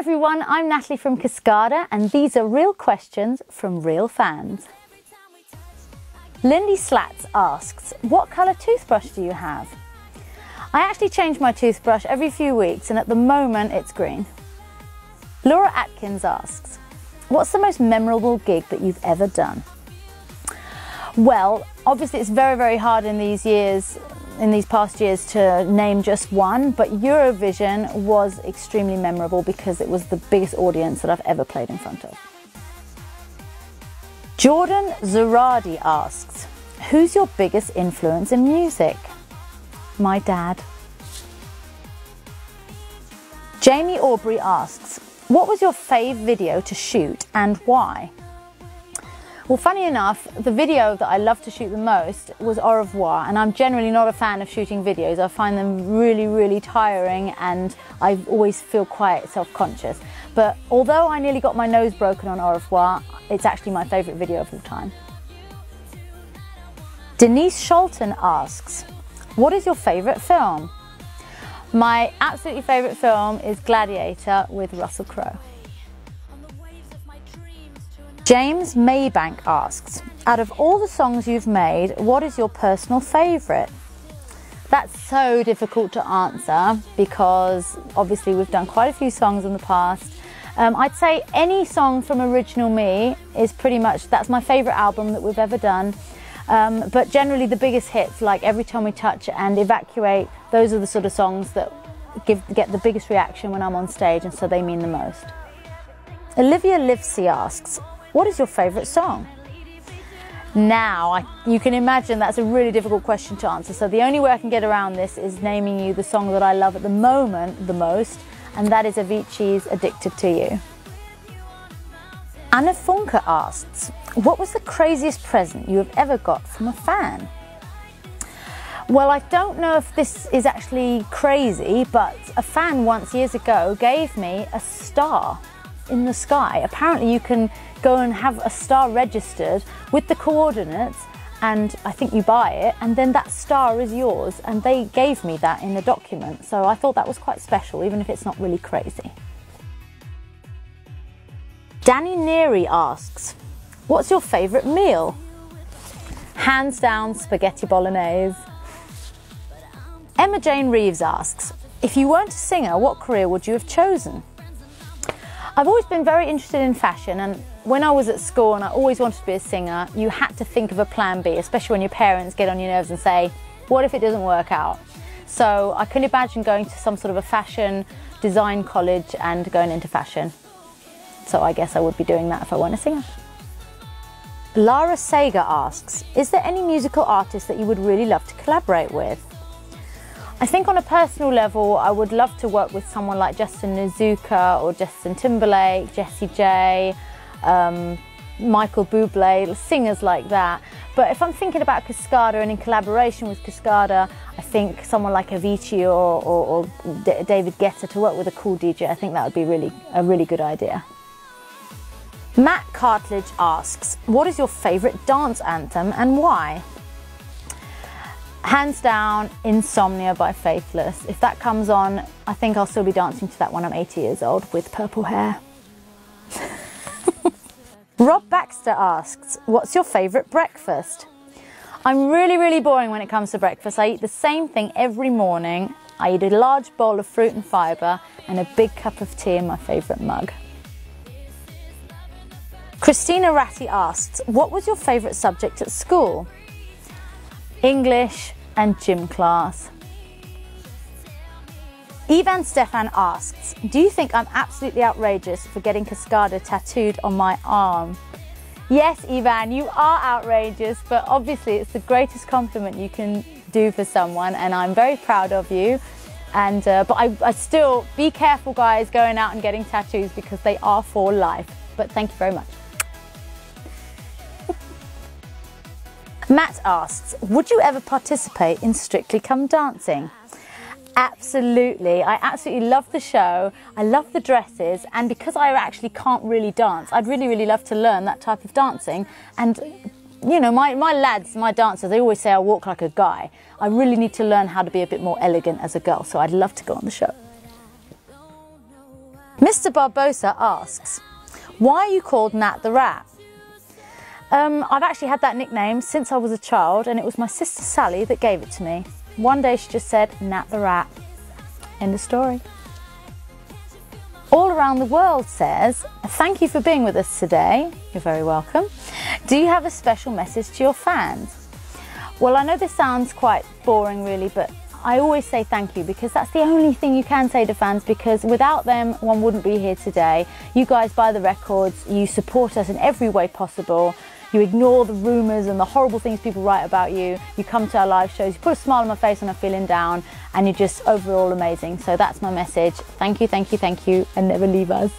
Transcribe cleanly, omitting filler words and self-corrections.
everyone, I'm Natalie from Cascada and these are real questions from real fans. Lindy Slats asks, what colour toothbrush do you have? I actually change my toothbrush every few weeks and at the moment it's green. Laura Atkins asks, what's the most memorable gig that you've ever done? Well, obviously it's very hard in these past years to name just one, but Eurovision was extremely memorable because it was the biggest audience that I've ever played in front of. Jordan Zaradi asks, who's your biggest influence in music? My dad. Jamie Aubrey asks, what was your fave video to shoot and why? Well, funny enough, the video that I love to shoot the most was Au revoir, and I'm generally not a fan of shooting videos. I find them really tiring and I always feel quite self-conscious. But although I nearly got my nose broken on Au revoir, it's actually my favourite video of all time. Denise Sholton asks, what is your favourite film? My absolutely favourite film is Gladiator with Russell Crowe. James Maybank asks, out of all the songs you've made, what is your personal favourite? That's so difficult to answer because obviously we've done quite a few songs in the past. I'd say any song from Original Me is pretty much, that's my favourite album that we've ever done. But generally the biggest hits like Every Time We Touch and Evacuate, those are the sort of songs that get the biggest reaction when I'm on stage and so they mean the most. Olivia Livesey asks, what is your favourite song? Now, you can imagine that's a really difficult question to answer, so the only way I can get around this is naming you the song that I love at the moment the most, and that is Avicii's Addicted to You. Anna Funke asks, what was the craziest present you have ever got from a fan? Well, I don't know if this is actually crazy, but a fan once years ago gave me a star in the sky. Apparently you can go and have a star registered with the coordinates and I think you buy it and then that star is yours, and they gave me that in a document, so I thought that was quite special even if it's not really crazy. Danny Neary asks, what's your favourite meal? Hands down, spaghetti bolognese. Emma Jane Reeves asks, if you weren't a singer, what career would you have chosen? I've always been very interested in fashion, and when I was at school and I always wanted to be a singer, you had to think of a plan B, especially when your parents get on your nerves and say, what if it doesn't work out? So I can imagine going to some sort of a fashion design college and going into fashion. So I guess I would be doing that if I weren't a singer. Lara Sager asks, is there any musical artist that you would really love to collaborate with? I think on a personal level, I would love to work with someone like Justin Nizuka or Justin Timberlake, Jessie J, Michael Bublé, singers like that. But if I'm thinking about Cascada and in collaboration with Cascada, I think someone like Avicii or David Guetta, to work with a cool DJ, I think that would be a really good idea. Matt Cartledge asks, what is your favourite dance anthem and why? Hands down, Insomnia by Faithless. If that comes on, I think I'll still be dancing to that when I'm 80 years old with purple hair. Rob Baxter asks, what's your favourite breakfast? I'm really boring when it comes to breakfast. I eat the same thing every morning. I eat a large bowl of fruit and fibre and a big cup of tea in my favourite mug. Christina Ratty asks, what was your favourite subject at school? English and gym class. Ivan Stefan asks, do you think I'm absolutely outrageous for getting Cascada tattooed on my arm? Yes, Ivan, you are outrageous, but obviously it's the greatest compliment you can do for someone and I'm very proud of you. And but I still, be careful guys going out and getting tattoos because they are for life. But thank you very much. Matt asks, would you ever participate in Strictly Come Dancing? Absolutely. I absolutely love the show. I love the dresses, and because I actually can't really dance, I'd really love to learn that type of dancing. And you know, my lads, my dancers, they always say I walk like a guy. I really need to learn how to be a bit more elegant as a girl, so I'd love to go on the show. Mr. Barbosa asks, why are you called Nat the Rat? I've actually had that nickname since I was a child, and it was my sister Sally that gave it to me. One day she just said, Nat the Rat. End of story. All Around the World says, thank you for being with us today. You're very welcome. Do you have a special message to your fans? Well, I know this sounds quite boring really, but I always say thank you, because that's the only thing you can say to fans, because without them, one wouldn't be here today. You guys buy the records, you support us in every way possible. You ignore the rumours and the horrible things people write about you. You come to our live shows, you put a smile on my face when I'm feeling down, and you're just overall amazing. So that's my message. Thank you, thank you, thank you, and never leave us.